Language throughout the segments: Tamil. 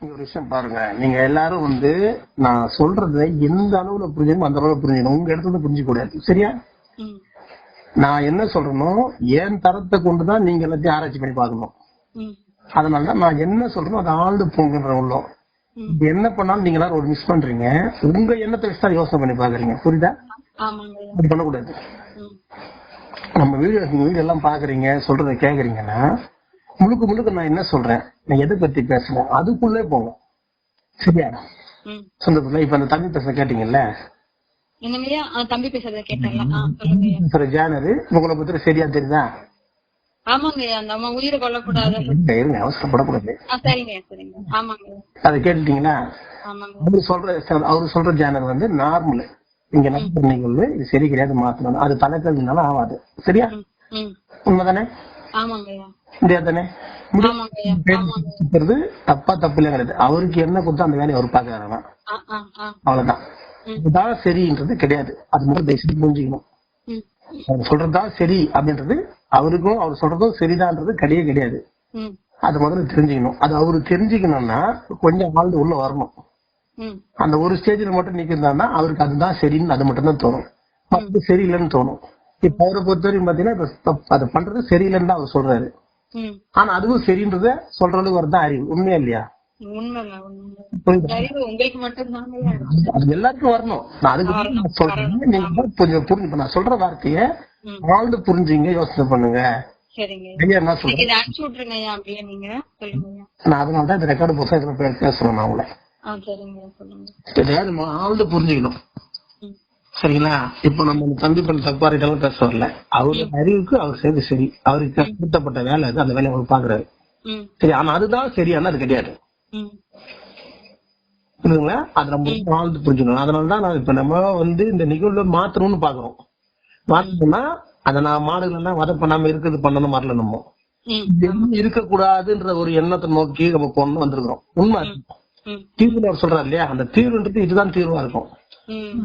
ஒரு விஷயம் பாருங்க, நீங்க எல்லாரும் நான் சொல்றத எந்த அளவுல புரிஞ்சுக்கணும் அந்த அளவுல புரிஞ்சுக்கணும். உங்க இடத்துல புரிஞ்சுக்க கூடாது, சரியா? நான் என்ன சொல்றேனோ என் தரத்தை கொண்டுதான் நீங்க எல்லாத்தையும் ஆராய்ச்சி பண்ணி பார்க்கணும். அதனாலதான் நான் என்ன சொல்றேனோ அதை ஆழ்ந்து போங்கிற உள்ளோம். என்ன பண்ணாலும் நீங்க எல்லாரும் ஒரு மிஸ் பண்றீங்க. உங்க எண்ணத்தை வச்சுதான் யோசனை பண்ணி பாக்குறீங்க, புரியுதா? அது பண்ணக்கூடாது. நம்ம வீடியோ எல்லாம் பாக்குறீங்க, சொல்றதை கேக்குறீங்கன்னா முழுக்க முழுக்க நான் என்ன சொல்றேன், நான் எதை பத்தி பேசுறேன் அதுக்குள்ளே போகும், சரியா? சொந்த இப்ப அந்த தம்பி பேச கேட்டீங்கல்ல, தம்பி பேசுறத கேட்டாங்க. ஜானரு உங்களை பத்தி சரியா தெரியுதா? ஆமாங்க, அந்த அம்மா உயிரை கொல்லக்கூடாது, அவசரப்படக்கூடாது. அதை கேட்டுட்டீங்களா? அவரு சொல்ற ஜானர் நார்மல். இங்க என்ன இது சரி கிடையாது, மாத்தணும். அது தலைக்கல்னால ஆகாது, சரியா? உண்மைதானே? முடியாதானே? முடியாது. தப்பா தப்பு இல்ல கிடையாது. அவருக்கு என்ன கொடுத்தா அந்த வேலையை அவர் பாக்குறாங்க, அவ்வளவுதான். இதுதான் சரின்றது கிடையாது. அது மட்டும் தயவுசெய்து புரிஞ்சுக்கணும். அவர் சொல்றதுதான் சரி அப்படின்றது அவருக்கும் அவர் சொல்றதும் சரிதான்றது கிடையாது. அது முதல்ல தெரிஞ்சுக்கணும். அது அவரு தெரிஞ்சுக்கணும்னா கொஞ்சம் ஆழ்ந்து உள்ள வரணும். அந்த ஒரு ஸ்டேஜ்ல மட்டும் நிக்கிறாருன்னா அவருக்கு அதுதான் சரின்னு அது மட்டும் தான் தோணும், அது சரியில்லைன்னு தோணும். இப்ப அவரை பொறுத்தவரைக்கும் பாத்தீங்கன்னா அது பண்றது சரியில்லைன்னு தான் அவர் சொல்றாரு. ஆனா அதுவும் சரின்றத சொல்ற அளவுக்கு வரதான் அறிவு, உண்மையா இல்லையா? அது எல்லாருக்கும் வரணும். நான் அதுக்கு சொல்றேன், நீங்க கொஞ்சம் புரிஞ்சு நான் சொல்ற வார்த்தைய ஆழ்ந்து புரிஞ்சுங்க, யோசனை பண்ணுங்க. என்ன சொல்றேன் நான் அதனாலதான் இந்த ரெக்கார்டு புத்தகம் பேசுறேன். நான் உங்களை ஆழ்ந்து புரிஞ்சுக்கணும், சரிங்களா? இப்ப நம்ம தம்பி பண்ண தப்பாரிட்டாலும் பேச வரல. அவருடைய அறிவுக்கு அவர் செய்து சரி, அவருக்கு கொடுத்தப்பட்ட வேலை அது, அந்த வேலையை அவர் பாக்குறாரு, சரி. ஆனா அதுதான் சரியான அது கிடையாது, புரியுதுங்களா? அது நம்ம ஆழ்ந்து புரிஞ்சுக்கணும். அதனாலதான் நான் இப்ப நம்ம இந்த நிகழ்வுல மாத்தணும்னு பாக்குறோம். மாத்தணும்னா அதை நான் மாடுகள் எல்லாம் வதை பண்ணாம இருக்கிறது பண்ணணும் வரல. நம்ம இருக்கக்கூடாதுன்ற ஒரு எண்ணத்தை நோக்கி நம்ம பொண்ணு வந்திருக்கிறோம். உண்மை தீர்வு அவர் சொல்றாரு இல்லையா, அந்த தீர்வுன்றது இதுதான் தீர்வா இருக்கும்.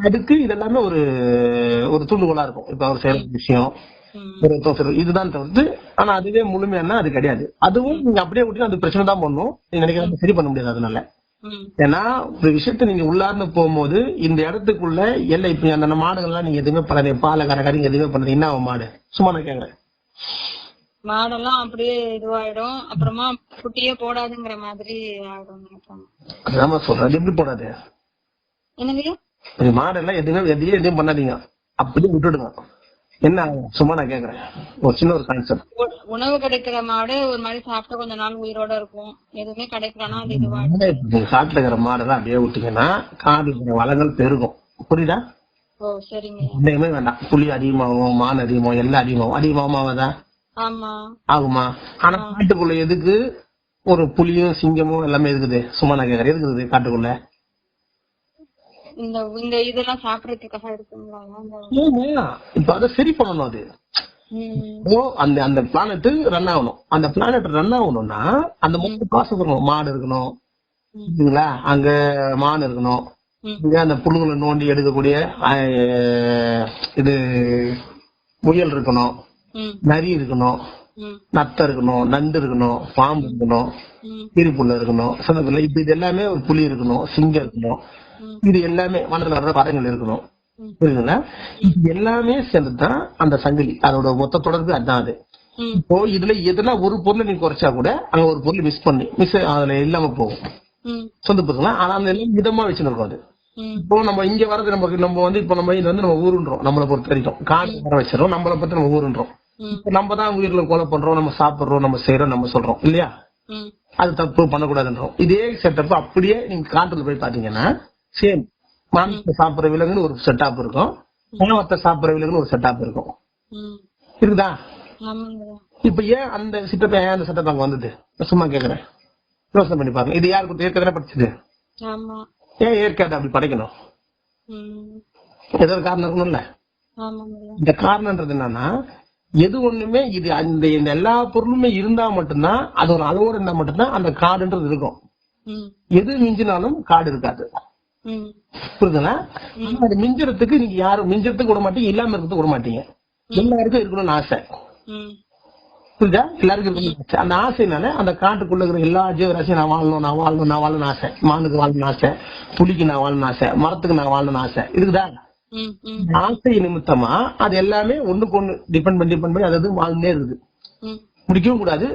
அதுக்கு இதெல்லாமே ஒரு ஒரு தூண்டுகோலா இருக்கும். இப்ப அவர் செய்யற விஷயம் இதுதான் தவிர்த்து, ஆனா அதுவே முழுமையான அது கிடையாது. அதுவும் நீங்க அப்படியே விட்டு அது பிரச்சனை தான் பண்ணும். நீங்க நினைக்கிறத சரி பண்ண முடியாது. அதனால ஏன்னா ஒரு விஷயத்த நீங்க உள்ளார்ந்து போகும்போது இந்த இடத்துக்குள்ள எல்லாம் இப்ப அந்த மாடுகள்லாம் நீங்க எதுவுமே பண்ண பாலை கரகாரிங்க எதுவுமே பண்ணது என்ன மாடு, சும்மா நான் கேக்குறேன். மாடெல்லாம் அப்படியே இதுவாயிடும், அப்புறமா குட்டியே போடாதுங்கிற மாதிரி ஆயிடும். அதாம சொல்றேன், எப்படி போடாது? மாடெல்லாம் எதையும் பண்ணாதீங்க, அப்படியே விட்டுடுங்க. என்ன சும்மா நான் கேக்குறேன், ஒரு சின்ன ஒரு கான்செப்ட். உணவு கிடைக்கிற மாடு ஒரு மாதிரி சாப்பிட்டா கொஞ்ச நாள் உயிரோட இருக்கும். எதுவுமே கிடைக்கலன்னா அது இதுவாயிடும். காட்டுல இருக்கிற மாடெல்லாம் அப்படியே விட்டீங்கன்னா காடு இருக்கிற வளங்கள் பெருகும், புரியுதா? எதுவுமே வேண்டாம். புலி அதிகமாகும், மான் அதிகமாகும், எல்லாம் அதிகமாகும் ஆகாதா? ஆகுமா? ஆனா காட்டுக்குள்ள எதுக்கு ஒரு புலியும் சிங்கமும் எல்லாமே இருக்குது, சும்மா நான் கேக்குறேன், இருக்குது காட்டுக்குள்ள? இந்த இதெல்லாம் சாப்பிடறதுக்காக இருக்குங்களா? இப்ப அதை சரி பண்ணணும். அது அந்த அந்த பிளானட் ரன் ஆகணும். அந்த பிளானட் ரன் ஆகணும்னா அந்த மொத்த ப்ராசஸ் இருக்கணும். மாடு இருக்கணும், அங்க மான் இருக்கணும், இங்க அந்த புல்லுகளை நோண்டி எடுக்கக்கூடிய இது முயல் இருக்கணும், நரி இருக்கணும், நத்தை இருக்கணும், நண்டு இருக்கணும், பாம்பு இருக்கணும், கீரிப்புள்ள இருக்கணும், சந்தப்புள்ள, இப்ப இது எல்லாமே ஒரு புலி இருக்கணும், சிங்கம் இருக்கணும், இது எல்லாமே வனத்துல வர்ற பறவைகள் இருக்கணும், புரியுதுங்களா? இது எல்லாமே சேர்ந்துதான் அந்த சங்கிலி, அதோட மொத்த தொடர்பு அதுதான். அது இப்போ இதுல எதெல்லாம் ஒரு பொருளை நீங்க குறைச்சா கூட அங்க ஒரு பொருள் மிஸ் அதுல இல்லாம போகும், சொந்த பொருள். ஆனா அந்த எல்லாம் மிதமா வச்சுருக்கோம். அது இப்போ நம்ம இங்க வர்றது நம்ம இப்ப நம்ம இது நம்ம ஊருன்றோம். நம்மளை பொறுத்த வரைக்கும் காடு வர வச்சிடறோம், நம்மளை பத்தி நம்ம ஊருன்றோம். இப்ப நம்ம தான் உயிர்ல கொலை பண்றோம், நம்ம சாப்பிடுறோம், நம்ம செய்யறோம், நம்ம சொல்றோம் இல்லையா? அது தப்பு பண்ணக்கூடாதுன்றோம். இதே செட்டப் அப்படியே நீங்க காட்டுல போய் பாத்தீங்கன்னா சேம். மாமிசத்தை சாப்பிடுற விலங்குன்னு ஒரு செட்டப் இருக்கும், மானவத்தை சாப்பிடுற விலங்குன்னு ஒரு செட்டப் இருக்கும், இருக்குதா? இப்ப ஏன் அந்த செட்டப் அந்த செட்டப் அங்க வந்தது? சும்மா கேக்குறேன், யோசனை பண்ணி பாருங்க. இது யாருக்கு ஏற்கனவே படிச்சது? ஏன் ஏற்காடு அப்படி படைக்கணும்? ஏதாவது காரணம் இருக்கணும்ல. இந்த காரணம்ன்றது என்னன்னா, எது ஒண்ணுமே இது அந்த எல்லா பொருளுமே இருந்தா மட்டும்தான், அது ஒரு அளவோடு இருந்தா மட்டும்தான் அந்த காடுன்றது இருக்கும். எது மிஞ்சினாலும் காடு இருக்காது, புரியுதுங்களா? அது மிஞ்சறதுக்கு நீங்க யாரும் மிஞ்சறதுக்கு விட மாட்டீங்க, இல்லாம இருக்கிறதுக்கு விட மாட்டீங்க. எல்லாருக்கும் இருக்கணும்னு ஆசை, புரியுதா? எல்லாருக்கும் இருக்கும் அந்த ஆசைனால அந்த காட்டுக்குள்ள இருக்கிற எல்லா ஜீவராசியும் நான் வாழணும்னு ஆசை. மானுக்கு வாழணும்னு ஆசை, புலிக்கு நான் வாழணும்னு ஆசை, மரத்துக்கு நான் வாழணும்னு ஆசை இருக்குதா? ஆசை நிமித்தமா அது எல்லாமே ஒண்ணுக்கு ஒண்ணு டிபெண்ட் பண்ணி அது வாழ்ந்தே இருக்குது. முடிக்கவும் கூடாது,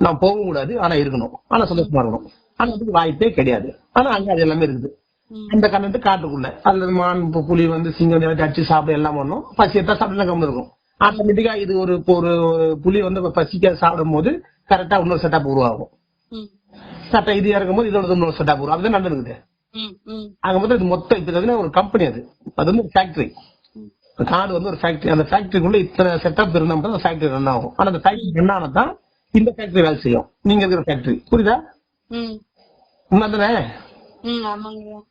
நான் போகவும் கூடாது, ஆனா இருக்கணும், ஆனா சந்தோஷமா இருக்கணும். ஆனா அதுக்கு வாய்ப்பே கிடையாது. ஆனா அங்க அது எல்லாமே இருக்குது. அந்த கண்ணட்டு காட்டுக்குள்ள அதுல மான் புலி சிங்கம் அடிச்சு சாப்பிட எல்லாம் பண்ணும். பசியத்தான் சாப்பிட்டு கம்மி இருக்கும். ஆட்டோமேட்டிக்கா இது ஒரு புலி பசிக்க சாப்பிடும் போது கரெக்டா இன்னொரு செட்டப் உருவாகும். சட்டம் இது இறக்கும் போது இதோட இன்னொரு செட்டப் உருவாகும். அதுதான் நடந்துருக்குது. அங்க மொத்தம் இது மொத்தம் இப்ப ஒரு கம்பெனி, அது ஒரு ஃபேக்டரி. காடு ஒரு ஃபேக்டரி. அந்த ஃபேக்டரிக்குள்ள இத்தனை செட்டப் இருந்தா மட்டும் அந்த ஃபேக்டரி ரன் ஆகும். ஆனா அந்த ஃபேக்டரி ரன் ஆனதான் இந்த ஃபேக்டரி வேலை செய்யும். நீங்க இருக்கிற ஃபேக்டரி புரியுதா? உண்மைதானே?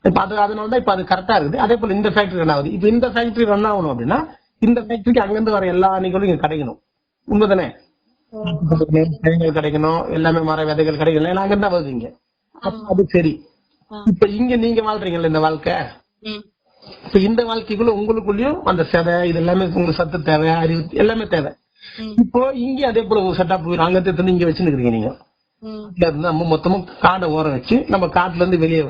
இப்ப அதனாலதான் இப்ப அது கரெக்டா இருக்குது. அதே போல இந்த ஃபேக்டரி ரன் ஆகுது. இப்ப இந்த ஃபேக்டரி ரன் ஆகணும் அப்படின்னா இந்த ஃபேக்டரிக்கு அங்கிருந்து வர எல்லா அணிகளும் இங்க கிடைக்கணும். உண்மைதானே? கிடைக்கணும், எல்லாமே மர விதைகள் கிடைக்கணும், அங்கிருந்தா வருவீங்க. அது சரி. இப்ப இங்க நீங்க வாழ்றீங்கல்ல இந்த வாழ்க்கை, இப்ப இந்த வாழ்க்கைக்குள்ள உங்களுக்குள்ளயும் அந்த செதை இது எல்லாமே உங்களுக்கு சத்து தேவை, அறிவு எல்லாமே தேவை. இப்போ இங்க அதே போல ஒரு செட்டப் அங்க இங்க வச்சுருக்கீங்க. நீங்க நம்ம மொத்தமும் காடை ஓரம் வச்சு நம்ம காட்டுல இருந்து வெளியே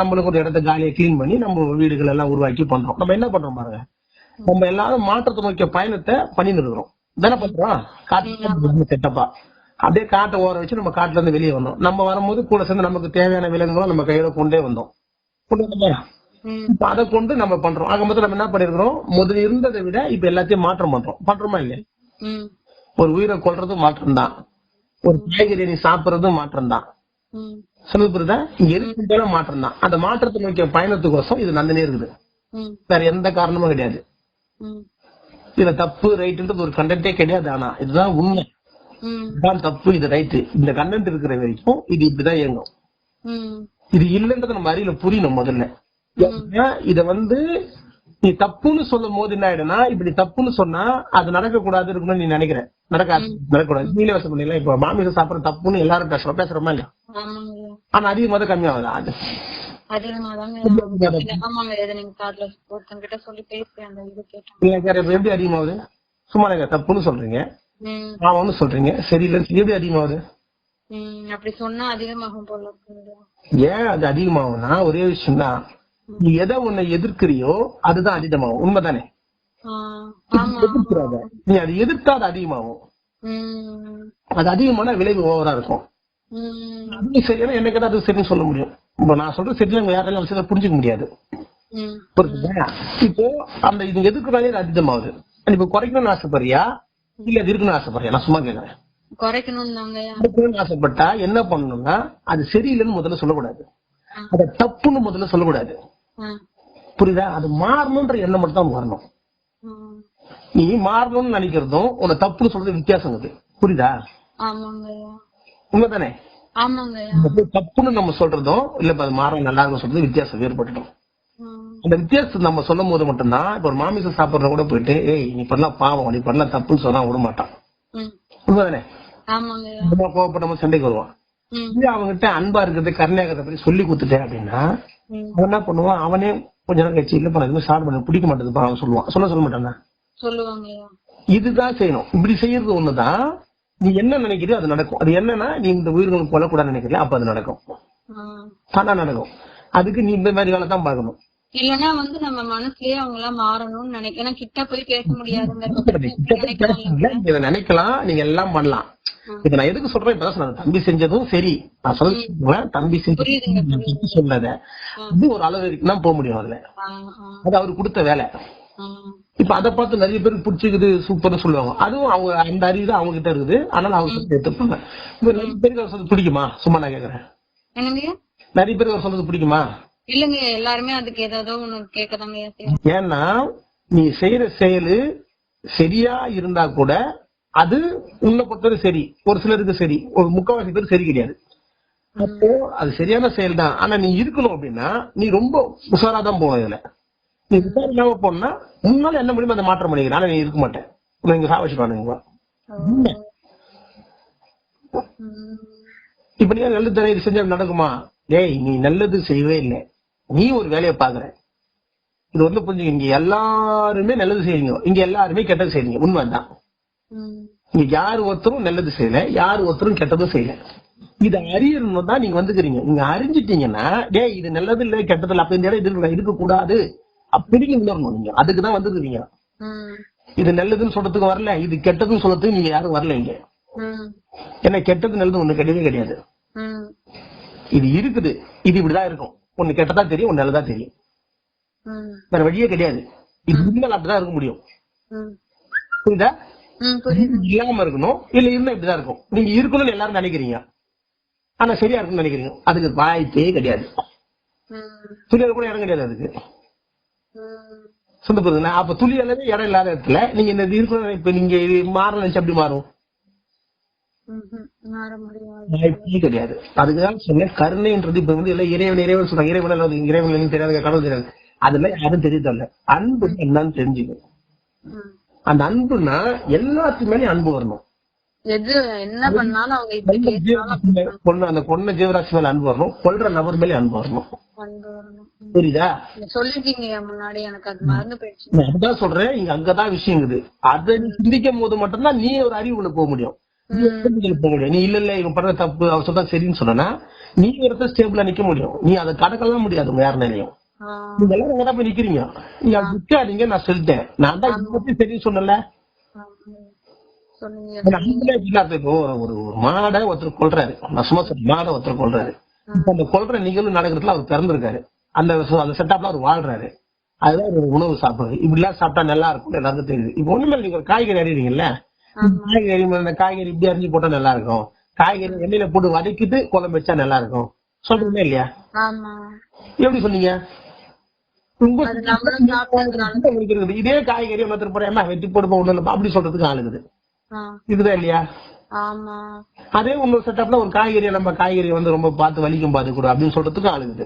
நம்மளுக்கு ஒரு இடத்த காலியை கிளீன் பண்ணி நம்ம வீடுகள் எல்லாம் உருவாக்கி பண்றோம். நம்ம என்ன பண்றோம் பாருங்க, நம்ம எல்லாரும் மாற்றத்தை நோக்கிய பயணத்தை பண்ணிட்டு இருக்கிறோம் தானே பண்றோம். காட்டு செட்டப்பா அப்படியே காட்டை ஓர வச்சு நம்ம காட்டுல இருந்து வெளியே வந்தோம். நம்ம வரும்போது கூட சேர்ந்து நமக்கு தேவையான விலங்குகளும் நம்ம கையில கொண்டே வந்தோம். இப்ப அதை கொண்டு நம்ம பண்றோம். ஆக மொத்தம் நம்ம என்ன பண்ணிருக்கிறோம், முதல்ல இருந்ததை விட இப்ப எல்லாத்தையும் மாற்றம் பண்றோமா இல்லையா? ஒரு உயிரை கொல்றதும் மாற்றம் தான், ஒரு காய்கறி நீ சாப்பிடுறதும் மாற்றம் தான். சொல்லுறதா இங்க இருக்கிற மாற்றம் தான். அந்த மாற்றத்தை நோக்கிய பயணத்துக்கோசம் இது நடந்துனே இருக்குது. வேற எந்த காரணமும் கிடையாது. இதுல தப்பு ரைட்டுன்றது ஒரு கண்டென்ட்டே கிடையாது. ஆனா இதுதான் உண்மை, இதுதான் தப்பு, இது ரைட்டு. இந்த கண்டென்ட் இருக்கிற வரைக்கும் இது இப்படிதான் இயங்கும். இது இல்லைன்றத நம்ம அறிவில புரியணும் முதல்ல. இத நீ தப்புன்னு சொல்லும் போது என்ன ஆயிடுனா, இப்படி தப்புன்னு சொன்னா அது நடக்க கூடாது இருக்குன்னு நீ நினைக்கிற, நடக்கூடாது. நீங்களே வசம் பண்ணல. இப்ப மாமிசம் சாப்பிடுற தப்புன்னு எல்லாரும் பேசுறோமா இல்லையா? ஆனா அதிகமா தான் கம்மியாகுது. அது எப்படி அதிகமாகுது? சும்மா நீங்க தப்புன்னு சொல்றீங்க, ஆமான்னு சொல்றீங்க, சரியில்லைன்னு எப்படி அதிகமாகுது? அப்படி சொன்னா அதிகமாகும் போல. ஏன் அது அதிகமாகும்னா ஒரே விஷயம் தான், நீ எதை உன்னை எதிர்க்கிறியோ அதுதான் அதிகமாகும். உண்மைதானே? எதிர்க்கிறாத, நீ அதை எதிர்த்தா அது அதிகமாகும். அது அதிகமான விளைவு ஓவரா இருக்கும். அது சரியான என்ன கேட்டா அது சரின்னு சொல்ல முடியும். இப்போ நான் சொல்ற சரியில்லை யாராலும் விஷயத்த புரிஞ்சுக்க முடியாது. இப்போ அந்த இது எதிர்க்கிறாலே அது அதிகமாகுது. இப்ப குறைக்கணும்னு ஆசைப்படுறியா இல்ல அது இருக்குன்னு ஆசைப்படுறியா? நான் சும்மா கேக்குறேன். குறைக்கணும்னு ஆசைப்பட்டா என்ன பண்ணணும்னா, அது சரியில்லைன்னு முதல்ல சொல்லக்கூடாது, அத தப்புன்னு முதல்ல சொல்லக்கூடாது. புரியுதா? அது மாறணும்ன்ற எண்ணம் மட்டும் தான் வரணும். நீ மாறணும்னு நினைக்கிறதும் உன்னை தப்புன்னு சொல்றது வித்தியாசம் இருக்குது. புரியுதா? உண்மைதானே? தப்புன்னு நம்ம சொல்றதும் இல்ல அது மாற நல்லா இருக்கும் சொல்றது வித்தியாசம் வேறுபட்டுட்டோம். அந்த வித்தியாசத்தை நம்ம சொல்லும் போது மட்டும்தான், இப்ப ஒரு மாமிசம் சாப்பிடுற கூட போயிட்டு ஏய் நீ பண்ணலாம் பாவம், நீ பண்ணலாம் தப்புன்னு சொன்னா விட மாட்டான். உண்மைதானே? கோவப்பட்ட நம்ம சண்டைக்கு வருவான். அவங்ககிட்ட அன்பா இருக்கிறது கருணையா இருக்கிறத பத்தி சொல்லி கொடுத்துட்டேன் அப்படின்னா அவன் என்ன பண்ணுவான், அவனே கொஞ்ச நேரம் கழிச்சு இல்லப்பா எதுவுமே ஸ்டார்ட் பண்ண பிடிக்க மாட்டேதுப்பா அவன் சொல்லுவான். சொல்ல மாட்டாங்க. இதுதான் செய்யணும். இப்படி செய்யறது ஒண்ணுதான். நீ என்ன நினைக்கிறியோ அது நடக்கும். அது என்னன்னா, நீ இந்த உயிர்களுக்கு கொல்லக்கூடாது நினைக்கிறியா அப்ப அது நடக்கும், தானா நடக்கும். அதுக்கு நீ இந்த மாதிரி வேலை தான் பார்க்கணும். இல்லன்னா நம்ம மனசுலயே அவங்க எல்லாம் மாறணும்னு நினைக்கிறேன். கிட்ட போய் பேச முடியாது. நினைக்கலாம், நீங்க எல்லாம் பண்ணலாம். இப்ப நான் எதுக்கு சொல்றேன், இப்பதான் சொன்னேன் தம்பி செஞ்சதும் சரி. நான் சொல்ல தம்பி செஞ்சது சொன்னத இது ஒரு அளவு வரைக்கும் தான் போக முடியும். அதுல அது அவரு கொடுத்த வேலை. இப்ப அதை பார்த்து நிறைய பேருக்கு பிடிச்சிக்குது சூப்பர்னு சொல்லுவாங்க. அதுவும் அவங்க அந்த அறிவு தான் அவங்க கிட்ட இருக்குது. ஆனாலும் அவங்க எடுத்துப்பாங்க. இப்ப நிறைய பேருக்கு அவர் சொல்றது பிடிக்குமா? சும்மா நான் கேக்குறேன், நிறைய பேருக்கு அவர் சொல்றது பிடிக்குமா? இல்லங்க, எல்லாருமே அதுக்கு ஏதோ ஒண்ணு கேட்கதாங்க. ஏன்னா நீ செய்யற செயலு சரியா இருந்தா கூட அது உன்னை பொறுத்தவரை சரி, ஒரு சிலருக்கு சரி, ஒரு முக்கால்வாசி பேருக்கு சரி கிடையாது. அப்போ அது சரியான செயல் தான். ஆனா நீ இருக்கணும் அப்படின்னா நீ ரொம்ப உஷாராதான் போகணும். இதுல நீ உஷார் இல்லாம போனா முன்னால என்ன முடியுமோ அதை மாற்றம் பண்ணிக்கிறேன். ஆனா நீ இருக்க மாட்டேன், நீங்க சாவச்சுப்பானுங்க. இப்ப நீ நல்லது தானே இது செஞ்சா நடக்குமா? ஏய் நீ நல்லது செய்யவே இல்லை, நீ ஒரு வேலையை பாக்குற. இது புரிஞ்சுக்க, இங்க எல்லாருமே நல்லது செய்றீங்க, இங்க எல்லாருமே கெட்டது செய்றீங்க. உண்மைதான். இங்க யாரு ஒருத்தரும் நல்லது செய்யல, யாரு ஒருத்தரும் கெட்டதும் செய்யல. இதை அறியணும் தான் நீங்க வந்துக்கிறீங்க. நீங்க அறிஞ்சிட்டீங்கன்னா டே இது நல்லது இல்ல கெட்டது இல்ல அப்ப இந்த இடம் இருக்க கூடாது அப்படின்னு உணரணும். நீங்க அதுக்குதான் வந்துருக்கீங்க. இது நல்லதுன்னு சொல்றதுக்கு வரல, இது கெட்டதுன்னு சொல்றதுக்கு நீங்க யாரும் வரல இங்க. ஏன்னா கெட்டது நல்லது ஒண்ணு கிடையவே கிடையாது. இது இருக்குது, இது இப்படிதான் இருக்கும். ஒண்ணு கெட்டதா தெரியும், ஒண்ணு நல்லதா தெரியும். வேற வழியே கிடையாது. இது இருந்தாலும் அப்படிதான் இருக்க முடியும். புரியுதா? இல்லாம இருக்கணும், இல்ல இருந்தா இப்படிதான் இருக்கும். நீங்க இருக்கணும்னு எல்லாரும் நினைக்கிறீங்க, ஆனா சரியா இருக்கும்னு நினைக்கிறீங்க. அதுக்கு வாய்ப்பே கிடையாது. துளி கூட இடம் கிடையாது அதுக்கு. சொந்த போதுங்களா? அப்ப துளி அளவே இடம் இல்லாத இடத்துல நீங்க இந்த இருக்கணும். இப்ப நீங்க மாற நினைச்சு அப்படி மாறும் வாய்ப்பே கிடையாது. அதுக்குதான் சொன்னேன் கருணைன்றது. இப்ப வந்து எல்லாம் இறைவன் இறைவன் சொல்றாங்க. இறைவன் இறைவன் தெரியாது, கடவுள் தெரியாது, அதெல்லாம் யாரும் தெரியல. அன்பு என்னன்னு தெரிஞ்சுக்கணும். அந்த அன்புனா எல்லாத்துக்குமே அன்பு வரணும். அந்த கொன்ன ஜீவராசி மேல அன்பு வரணும், கொல்ற நபர் மேலே அன்பு வரணும். புரியுதா? அதுதான் சொல்றேன். இங்க அங்கதான் விஷயம் இருக்குது. அதை சிந்திக்கும் போது மட்டும்தான் நீ ஒரு அறிவுக்குள்ள போக முடியும். நீ இல்ல இல்ல இவன் பண்ற தப்பு அவன் சொல்றா சரின்னு சொன்னா நீ ஒருத்தர் ஸ்டேபிளா நிக்க முடியும். நீ அதை கடக்கலாம் முடியாது உங்க யார் நிலையும். நீங்க எல்லாரும் அங்கதான் போய் நிக்கிறீங்க. நீங்க நிக்காதீங்க, நான் சொல்லிட்டேன். நான் தான் இதை பத்தி சரின்னு சொன்னல. ஒரு மாடை ஒருத்தர் கொல்றாரு, நான் சும்மா சொல்ற மாடை ஒருத்தர் கொல்றாரு. அந்த கொல்ற நிகழ்வு நடக்கிறதுல அவர் பிறந்திருக்காரு. அந்த செட்டப்ல அவர் வாழ்றாரு. அதுதான் ஒரு உணவு சாப்பிடுறது. இப்படி எல்லாம் சாப்பிட்டா நல்லா இருக்கும் எல்லாருக்கும் தெரியுது. இப்ப ஒண்ணுமே நீங்க ஒரு காய்கறி அறிறீங்கல்ல, காய்கறி அந்த காய்கறி இப்படி அறிஞ்சு போட்டா நல்லா இருக்கும், காய்கறி எண்ணெயில போட்டு வதக்கிட்டு குழம்பு வச்சா நல்லா இருக்கும் சொல்றீங்களா இல்லையா? எப்படி சொன்னீங்க? இதே காய்கறி ஒருத்தர் போறேன் வெட்டி போட்டு ஒண்ணு அப்படி சொல்றதுக்கு ஆளுக்குது இருக்குதா இல்லையா? அதே இன்னொரு செட்டப்ல ஒரு காய்கறியை நம்ம காய்கறி வந்து ரொம்ப பார்த்து வலிக்கும் பார்த்து கூட அப்படின்னு சொல்றதுக்கு ஆளுக்குது.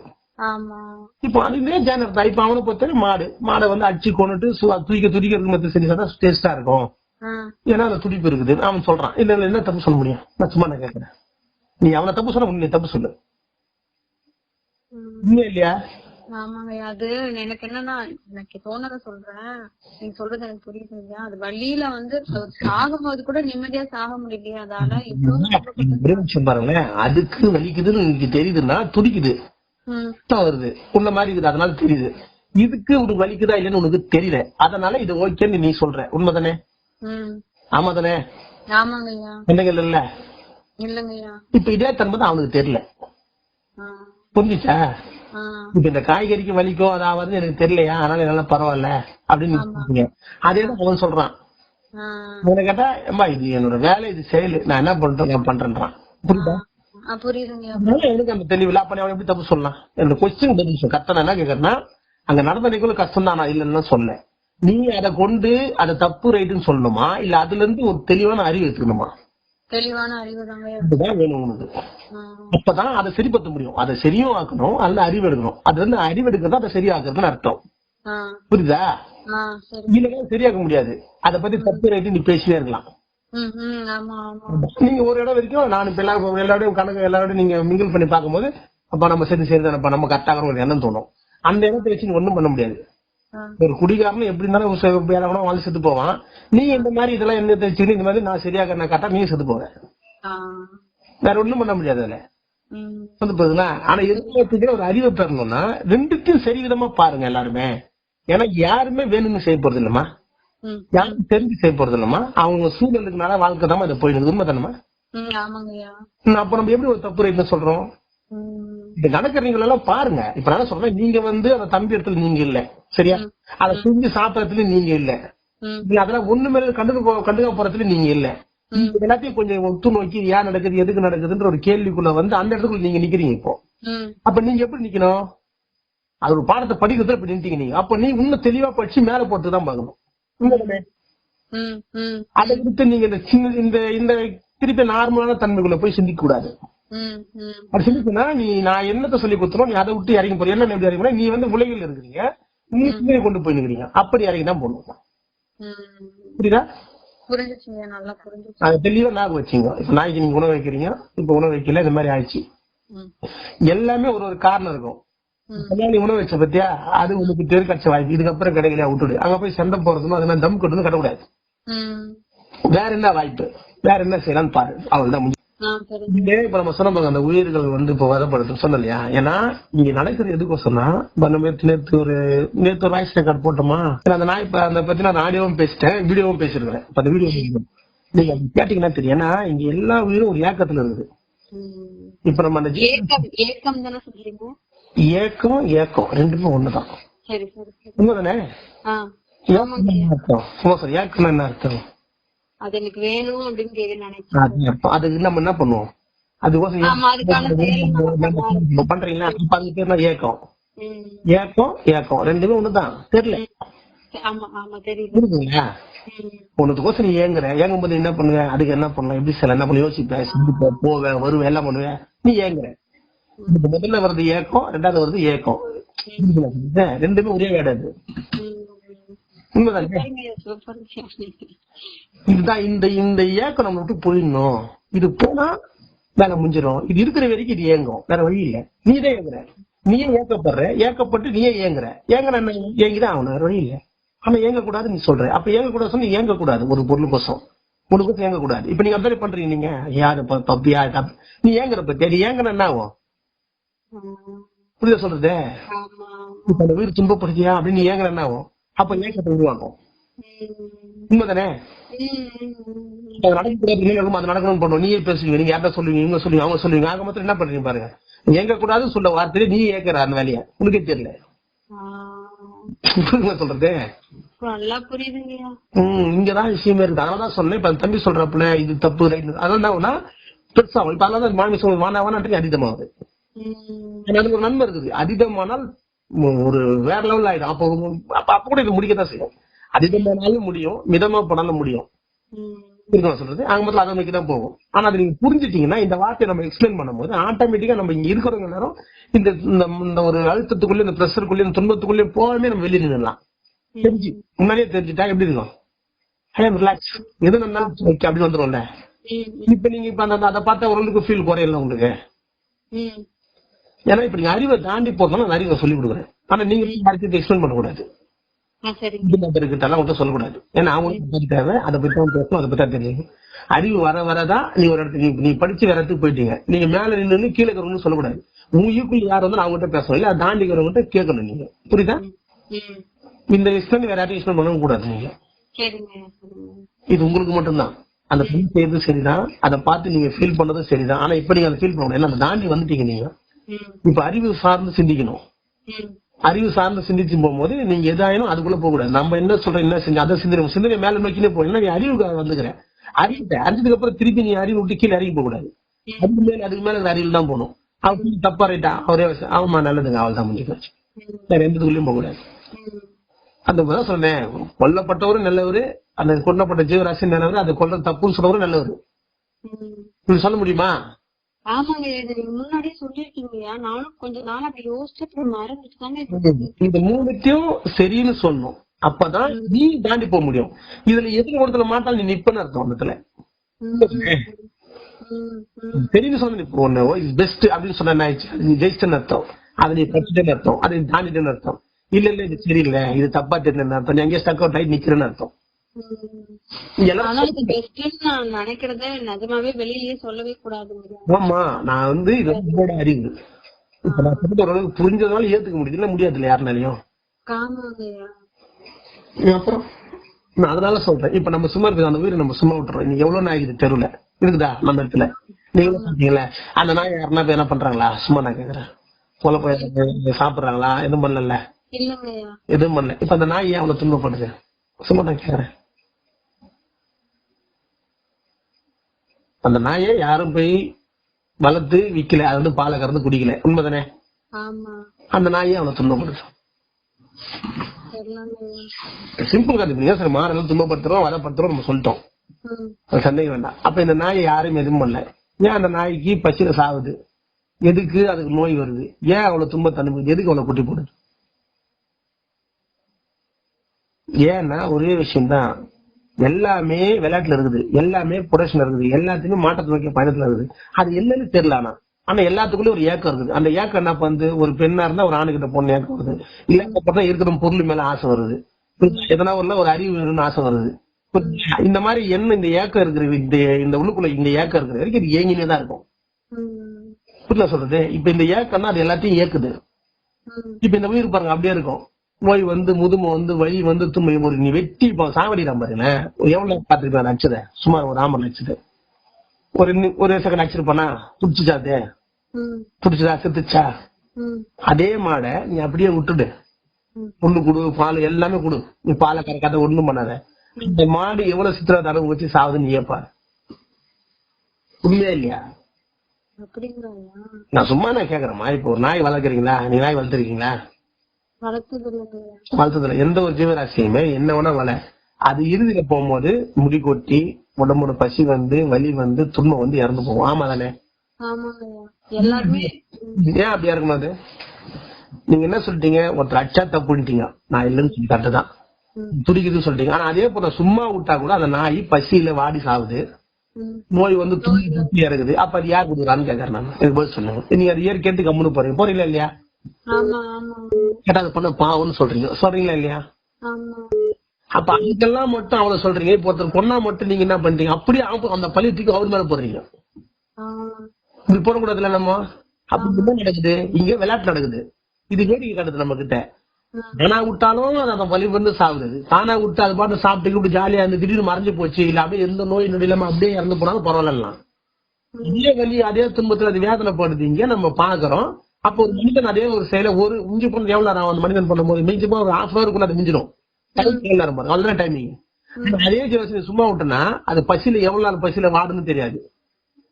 இப்போ அதுவே ஜேனர் தான். இப்ப அவனை பொறுத்தவரை மாடை வந்து அடிச்சு கொண்டுட்டு துடிக்கிறது செஞ்சு சாப்பிட்டா டேஸ்டா இருக்கும். ஏன்னா அந்த துடிப்பு இருக்குது அவன் சொல்றான். இல்ல இல்ல என்ன தப்பு சொல்ல முடியும்? நான் சும்மா நான் கேட்கறேன். நீ அவனை தப்பு சொன்ன நீ தப்பு சொல்லு இல்லையா? ஆமாங்க. அது எனக்கு என்னன்னா எனக்கு தோணத சொல்றேன். நீங்க சொல்றது எனக்கு புரியுது. அது வழியில வந்து சாகும்போது கூட நிம்மதியா சாக முடியலையே. அதால பாருங்களேன், அதுக்கு வலிக்குதுன்னு எனக்கு தெரியுதுன்னா துடிக்குது வருது உன்ன மாதிரி இருக்குது, அதனால தெரியுது. இதுக்கு உனக்கு வலிக்குதா இல்லைன்னு உனக்கு தெரியல, அதனால இது ஓகேன்னு நீ சொல்ற. உண்மைதானே? ஆமா தானே? என்னங்க இல்ல இல்லங்கய்யா. இப்ப இதே தன்மை தான் அவனுக்கு தெரியல. புரிஞ்சுச்சா? இப்ப இந்த காய்கறிக்கு வலிக்கும் அதாவது எனக்கு தெரியலையா, அதனால என்னால பரவாயில்ல அப்படின்னு அதேதான் அவன் சொல்றான். அவனை கேட்டா அம்மா இது என்னோட வேலை, இது செயல், நான் என்ன பண்றேன் நான் பண்றேன்றான். புரியுதா? எனக்கு அந்த தெளிவில்லை. அப்ப அவன் எப்படி தப்பு சொல்லலாம்? என்னோட கொஸ்டின் பதில் சொல்ல கரெக்டா என்ன கேட்கறேன்னா, அங்க நடந்த நிகழ்வு கஷ்டம் தான், நான் இல்லைன்னு சொன்னேன். நீ அதை கொண்டு அதை தப்பு ரைட்டுன்னு சொல்லணுமா, இல்ல அதுல இருந்து ஒரு தெளிவான அறிவு எடுத்துக்கணுமா? தெளிவான அறிவு தான் வேணும் உனக்கு. அப்பதான் அதை சரிப்படுத்த முடியும். அதை சரியும் ஆக்கணும், அல்ல அறிவு எடுக்கணும். அது வந்து அறிவு எடுக்கிறது அதை சரியாக்குறதுன்னு அர்த்தம். புரியுதா? இல்லைன்னா சரியாக்க முடியாது. அதை பத்தி தப்பு ரைட்டு நீ பேசினே இருக்கலாம். நீங்க ஒரு இடம் வரைக்கும் நான் இப்ப எல்லாரோடையும் கணக்கு எல்லாரோடையும் நீங்க மிங்கிள் பண்ணி பார்க்கும்போது அப்ப நம்ம சரிதானப்பா நம்ம கரெக்டாக ஒரு எண்ணம் தோணும். அந்த எண்ணத்தை வச்சு நீங்க ஒண்ணும் பண்ண முடியாது. ஒரு குடிகாரனும் எப்படி இருந்தாலும் வாழ் செத்து போவான். நீ இந்த மாதிரி இதெல்லாம் என்ன வச்சுக்கிட்டு இந்த மாதிரி நான் சரியாக நான் கரெக்டா நீ செத்து போவேன். வேற ஒண்ணும் பண்ண முடியாது அதுல. வந்து போகுதுங்களா? ஆனா எதிர்பார்த்துக்கிற ஒரு அறிவை பெறணும்னா ரெண்டுத்தையும் சரிவிதமா பாருங்க எல்லாருமே. ஏன்னா யாருமே வேணும்னு செய்ய போறது இல்லம்மா, யாரும் தெரிஞ்சு செய்ய போறது இல்லம்மா. அவங்க சூழலுக்குனால வாழ்க்கை தான் இதை போயிடுது. உண்மை தானம்மா? அப்ப நம்ம எப்படி ஒரு தப்பு ரைட்னு சொல்றோம்? இப்ப நடக்கிறீங்க எல்லாம் பாருங்க. இப்ப நான் சொல்றேன், நீங்க வந்து அந்த தம்பி இடத்துல நீங்க இல்ல, சரியா? அதை செஞ்சு சாப்பிடறதுல நீங்க இல்ல, அதெல்லாம் ஒண்ணு மேல கண்டுக்க போறதுல நீங்க இல்ல. எல்லாத்தையும் கொஞ்சம் ஒத்து நோக்கி ஏன் நடக்குது எதுக்கு நடக்குதுன்ற ஒரு கேள்விக்குள்ள வந்து அந்த இடத்துக்குள்ள நீங்க நிக்கிறீங்க. இப்போ அப்ப நீங்க எப்படி நிக்கணும்? அது ஒரு பாடத்தை படிக்கிறதுல இப்ப நின்றுட்டீங்க நீங்க. அப்ப நீ இன்னும் தெளிவா படிச்சு மேல போட்டுதான் பார்க்கணும். அதை விட்டு நீங்க இந்த சின்ன இந்த திருப்பி நார்மலான தன்மைக்குள்ள போய் சிந்திக்க கூடாது. அப்படி சிந்திச்சுன்னா நீ நான் என்னத்தை சொல்லி கொடுத்துரும், நீ அதை விட்டு இறங்கி போற. என்ன எப்படி இறங்கி நீ வந்து உலகில் இருக்கிறீங்க, நீ சிந்தனை கொண்டு போய் நிக்கிறீங்க. அப்படி இறங்கி தான் போடணும். புரியுதா? அது தெளிவா ஞாபகம் வச்சுங்க. இப்ப நாய்க்கு நீங்க உணவு வைக்கிறீங்க, இப்ப உணவு வைக்கல, இந்த மாதிரி ஆயிடுச்சு. எல்லாமே ஒரு காரணம் இருக்கும். நீ உணவு வச்ச பத்தியா அது உனக்கு தெரு கட்ச வாய்ப்பு, இதுக்கப்புறம் கிடைக்கலையா விட்டுடு. அங்க போய் சண்டை போறதுன்னு அது மாதிரி தம் கட்டுன்னு கட்டக்கூடாது. வேற என்ன வாய்ப்பு, வேற என்ன செய்யலாம்னு பாரு, அவள்தான். இப்ப நம்ம சொன்ன பாருங்க, அந்த உயிர்கள் வந்து இப்ப வரப்படுது சொன்ன இல்லையா. ஏன்னா இங்க நடக்கிறது எதுக்கும் சொன்னா, நேற்று ஒரு வாய்ஸ் ரெக்கார்ட் போட்டோமா, அந்த நாய் அதை பத்தி நான் ஆடியோவும் பேசிட்டேன், வீடியோவும் பேசிருக்கிறேன். அந்த வீடியோ நீங்க கேட்டீங்கன்னா தெரியும். ஏன்னா இங்க எல்லா உயிரும் ஒரு ஏக்கத்துல இருக்குது. இப்ப நம்ம அந்த ஏக்கம் ஏக்கம் ரெண்டுமே ஒண்ணுதான். உண்மைதானே? ஏக்கம் என்ன அர்த்தம்? அது எனக்கு வேணும் அப்படின்னு அதுக்கு நம்ம என்ன பண்ணுவோம், அதுக்கோசம் பண்றீங்களா? அது பேர் தான் ஏக்கம். ஏக்கம் ஏக்கம் ரெண்டுமே ஒண்ணுதான். தெரியல புரியுதுங்களா? ஒண்ணுத்துக்கோசம் நீ ஏங்கும் போது என்ன பண்ணுவ, அதுக்கு என்ன பண்ணலாம், எப்படி சில என்ன பண்ண யோசிப்பேன், சிந்திப்பேன், போவேன், வருவேன், எல்லாம் பண்ணுவேன். நீ ஏங்குற. முதல்ல வருது ஏக்கம், ரெண்டாவது வருது ஏக்கம். ரெண்டுமே ஒரே வேடாது. இதுதான் இந்த ஏக்கம் நம்ம விட்டு போயிடணும். இது போனா வேலை முடிஞ்சிடும். இது இருக்கிற வரைக்கும் இது ஏங்கும், வேற வழி இல்ல. நீதான் ஏங்குற, நீயே ஏக்கப்படுற, ஏக்கப்பட்டு நீயே ஏங்குற. ஏங்குற ஏங்கிதான் ஆகணும், வேற வழி இல்ல. ஆனா ஏங்க கூடாது நீ சொல்ற. அப்ப ஏங்க கூடாது சொல்லி ஏங்க கூடாது. ஒரு பொருளுக்கோசம் உனக்கு ஏங்க கூடாது. இப்ப நீங்க அப்டேட் பண்றீங்க, நீங்க யாரு தப்பியா நீ ஏங்குற பத்தி, அது ஏங்கன என்ன ஆகும்? புரியுதா சொல்றது? இப்ப அந்த உயிர் துன்பப்படுத்தியா அப்படின்னு நீ ஏங்குற என்ன ஆகும்? அப்ப ஏக்கத்தை உருவாக்கும். உண்மைதானே? அது நடக்கக்கூடாது, அது நடக்கணும்னு பண்ணுவோம். நீயே பேசுவீங்க, நீங்க யார்ட்ட சொல்லுவீங்க, இவங்க சொல்லுவீங்க, அவங்க சொல்லுவீங்க. ஆக மொத்தம் என்ன பண்றீங்க பாருங்க, ஏங்க கூடாதுன்னு சொல்ல வார்த்தையில நீ ஏக்குற அந்த வேலையை, உனக்கே தெரியல. சொல்றது இங்கதான் விஷயமே இருக்கு. அதனாலதான் சொன்னேன். இப்ப தம்பி சொல்றப்பல இது தப்பு ரைட், அதான் பெருசா இப்ப அதனால மாணவன் அதிகமாகுது. எனக்கு ஒரு நன்மை இருக்குது, அதிகமானால் ஒரு வேற லெவல் ஆயிடும். அப்ப கூட இது முடிக்கத்தான் செய்யும். அதிகமானாலும் முடியும், மிதமா போனாலும் முடியும். சொல்றது அங்க முதல்ல அதை நோக்கிதான் போகும். ஆனா அதை நீங்க புரிஞ்சுட்டீங்கன்னா, இந்த வார்த்தையை நம்ம எக்ஸ்பிளைன் பண்ணும்போது ஆட்டோமேட்டிக்கா நம்ம இங்க இருக்கிறவங்க நேரம் இந்த ஒரு அழுத்தத்துக்குள்ள, இந்த பிரஷருக்குள்ள, இந்த துன்பத்துக்குள்ளே போகாமே நம்ம வெளியே நின்றுலாம். தெரிஞ்சு முன்னாடியே தெரிஞ்சுட்டா எப்படி இருக்கும், ரிலாக்ஸ், எது நல்லா அப்படின்னு வந்துடும்ல. இப்ப நீங்க இப்ப அதை பார்த்தா ஓரளவுக்கு ஃபீல் குறையல உங்களுக்கு. ஏன்னா இப்ப நீங்க அறிவை தாண்டி போறதுனால நான் அறிவை சொல்லி கொடுக்குறேன். ஆனா நீங்க எக்ஸ்பிளைன் பண்ணக்கூடாது, கிட்ட சொல்லக்கூடாது. ஏன்னா அவங்களுக்கு தேவை, அதை பத்தி பேசணும், அதை பத்தி தெரியும். அறிவு வர வரதான் நீ ஒரு இடத்துக்கு நீ படிச்சு வேற இடத்துக்கு போயிட்டீங்க. நீங்க மேல நின்று கீழே இருக்கிறவங்க சொல்லக்கூடாது. உங்களுக்குள்ள யார் வந்து அவங்ககிட்ட பேசணும், இல்ல தாண்டி இருக்கிறவங்க கேட்கணும். நீங்க புரியுதா? இந்த எக்ஸ்பிளைன் வேற யாரும் எக்ஸ்பிளைன் பண்ணவும் கூடாது. நீங்க இது உங்களுக்கு மட்டும்தான். அந்த ஃபீல் செய்யறது சரிதான், அதை பார்த்து நீங்க ஃபீல் பண்ணதும் சரிதான். ஆனா இப்ப நீங்க அதை ஃபீல் பண்ணணும். ஏன்னா அதை தாண்டி வந்துட்டீங்க. நீங்க இப்ப அறிவு சார்ந்து சிந்திக்கணும். அறிவு சார்ந்து சிந்திச்சு போகும்போது நீங்க எதாயினும் அதுக்குள்ள போக கூடாது. நம்ம என்ன சொல்றோம், என்ன செஞ்சு அதை சிந்தனை மேல நோக்கினே போகணும். நீ அறிவுக்கு வந்துக்கிறேன், அறிஞ்சதுக்கு அப்புறம் திருப்பி நீ அறிவு விட்டு கீழே இறங்கி போக கூடாது. அதுக்கு மேல அறிவு தான் போகணும். அவரு தப்பா ரைட்டா, அவரே ஆமா நல்லதுங்க, அவள் தான் முடிஞ்சு வேற எந்ததுக்குள்ளயும் போக கூடாது. அந்த மாதிரி சொன்னேன், கொல்லப்பட்டவரும் நல்லவரு, அந்த கொல்லப்பட்ட ஜீவராசி நல்லவரு, அதை கொல்ல தப்புன்னு சொன்னவரும் நல்லவரு. சொல்ல முடியுமா? ஆமாங்க, முன்னாடியே சொல்லிருக்கீங்க. நானும் கொஞ்ச நாள் அப்படி யோசிச்சு மறந்துட்டு இந்த மூணுத்தையும் சரின்னு சொல்லணும். அப்பதான் நீ தாண்டி போக முடியும். இதுல எதுல ஒருத்தல மாட்டாலும் நீ நிப்பன்னு அர்த்தம். அந்த சரின்னு சொன்ன பெஸ்ட் அப்படின்னு சொன்ன நீ ஜெயிச்சன்னு அர்த்தம். அதை நீ படிச்சுட்டேன்னு அர்த்தம், அதை நீ தாண்டிட்டேன்னு அர்த்தம். இல்ல இல்ல இது சரியில்லை, இது தப்பா தெரிஞ்சு அர்த்தம், நீ அங்கேயே ஸ்டக் அவுட் ஆகி நிக்கிறேன்னு அர்த்தம். ஆமா, நான் வந்து இதோட அறிவு இப்ப நான் ஓரளவுக்கு புரிஞ்சதுனால ஏத்துக்க முடியுது, முடியாதுல்ல யாருனாலையும். அப்புறம் நான் அதனால சொல்றேன், இப்ப நம்ம சும்மா இருக்குது அந்த உயிரை நம்ம சும்மா விட்டுறோம். நீங்க எவ்வளவு நாய் இது தெருவுல இருக்குதா நம்ம இடத்துல, நீங்களும் பாத்தீங்களா? அந்த நாய் யாருன்னா என்ன பண்றாங்களா? சும்மா நான் கேக்குறேன், கொலை போய் சாப்பிடுறாங்களா? எதுவும் பண்ணல, எதுவும் பண்ணல. இப்ப அந்த நாய் ஏன் அவ்வளவு துன்பப்படுது? சும்மா நான் கேக்குறேன். அந்த நாயை யாரும் போய் வளர்த்து விக்கல, அது வந்து பாலை கறந்து குடிக்கல, உண்மைதானே? அந்த நாயை அவனை துன்பப்படுது. சிம்பிள் காத்து சார், மாறெல்லாம் துன்பப்படுத்துறோம், வதப்படுத்துறோம், நம்ம சொல்லிட்டோம், சந்தேகம் வேண்டாம். அப்ப இந்த நாயை யாரும் எதுவும் பண்ணல. ஏன் அந்த நாய்க்கு பசியில சாகுது? எதுக்கு? அதுக்கு நோய் வருது. ஏன் அவ்வளவு துன்பத்தை அனுபவிது? எதுக்கு அவ்வளவு குட்டி போடுது? ஏன்னா ஒரே விஷயம்தான், எல்லாமே விளையாட்டுல இருக்குது, எல்லாமே ப்ரொடக்ஷன் இருக்குது, எல்லாத்துக்குமே மாற்றத்தை நோக்கிய பயணத்துல இருக்குது. அது என்னன்னு தெரியல. ஆனா எல்லாத்துக்குள்ளயும் ஒரு ஏக்கம் இருக்குது. அந்த ஏக்கம் என்ன வந்து, ஒரு பெண்ணா இருந்தா ஒரு ஆணுகிட்ட பொண்ணு ஏக்கம் வருது, இல்ல இருக்கிற பொருள் மேல ஆசை வருது, எதனா ஒரு அறிவு வேணும்னு ஆசை வருது, இந்த மாதிரி என்ன இந்த ஏக்கம் இருக்கிற இந்த உள்ளுக்குள்ள இந்த ஏக்கம் இருக்கிற வரைக்கும் இது ஏங்கினே தான் இருக்கும். புரியல சொல்றது? இப்ப இந்த ஏக்கம்னா அது எல்லாத்தையும் ஏக்குது. இப்ப இந்த உயிர் பாருங்க அப்படியே இருக்கும். நோய் வந்து முதுமை வந்து வலி வந்து தும்மை ஒரு நீ வெட்டி சாவடிதான் பாருங்க. எவ்வளவு பாத்துக்கிட்டு நடிச்சத சுமார் ஒரு ஆம்பர் நடிச்சது ஒரு செகண்ட் அடிச்சிருப்பானா துடிச்சுச்சாது துடிச்சுதா செத்துச்சா? அதே மாடை நீ அப்படியே விட்டுடு. புல்லு குடு பால் எல்லாமே குடு. நீ பாலை கறக்காத ஒண்ணும் பண்ணாத. இந்த மாடு எவ்வளவு சித்திரத்தை அளவு வச்சு சாவுதுன்னு ஏப்பாரு. உண்மையா இல்லையா? நான் சும்மா நான் கேக்குறேம்மா. இப்போ ஒரு நாய் வளர்க்குறீங்களா? நீ நாய் வளர்த்துருக்கீங்களா? வளர்த்ததுல எந்த ஒரு ஜீவராசியுமே என்ன வேணா அது இறுதியில போகும்போது முடி கொட்டி உடம்போட பசி வந்து வலி வந்து துன்பம் வந்து இறந்து போகும். ஆமா தானே? ஏன் அப்படியா இருக்கணும்? அது நீங்க என்ன சொல்லிட்டீங்க? ஒருத்தர் அச்சா தப்புட்டீங்க. நான் இல்லைன்னு சொல்லி கரெக்டுதான். துடிக்குதுன்னு சொல்லிட்டீங்க. ஆனா அதே போல சும்மா விட்டா கூட அந்த நாய் பசியில வாடி சாவுது. நோய் வந்து துணி இறங்குது. அப்ப அது யார் கொடுக்குறான்னு கேக்குறேன் நான். எனக்கு பதில் சொல்லுங்க. நீங்க அது ஏறி கேட்டு கம்முன்னு போறீங்க. போறீங்களா இல்லையா? கேட்டா அது பண்ண பாவம்னு சொல்றீங்களா இல்லையா? அப்ப அதுக்கெல்லாம் மட்டும் அவ்வளவு சொல்றீங்க. இப்போ ஒருத்தர் பொண்ணா மட்டும் நீங்க என்ன பண்றீங்க? அப்படியே அந்த பள்ளியத்துக்கு அவர் மேல போடுறீங்க. இப்படி போடக்கூடாதுல நம்ம. அப்படிதான் நடக்குது. இங்க விளையாட்டு நடக்குது. இது வேடிக்கை காட்டுது நம்ம கிட்ட. தானா விட்டாலும் அந்த வலி வந்து சாகுது. தானா விட்டு அது பாட்டு சாப்பிட்டு இப்படி ஜாலியா இருந்து திடீர்னு மறைஞ்சு போச்சு. இல்ல அப்படியே எந்த நோய் நொடியிலாம அப்படியே இறந்து போனாலும் பரவாயில்லாம். அதே வலி அதே துன்பத்துல அது வேதனைப்படுது. இங்க நம்ம பாக்குறோம். அப்போ ஒரு மனிதன் அதே ஒரு செயலை ஒரு மிஞ்சி போன எவ்வளவு நேரம் அந்த மனிதன் பண்ணும்போது மிஞ்சி போன ஒரு ஹாஃப் ஹவருக்குள்ள அது மிஞ்சிடும். நேரம் பாருங்க. அதுதான் டைமிங். அதே ஜீவசனை சும்மா விட்டோம்னா அது பசியில எவ்வளவு நாள் பசியில வாடுன்னு தெரியாது.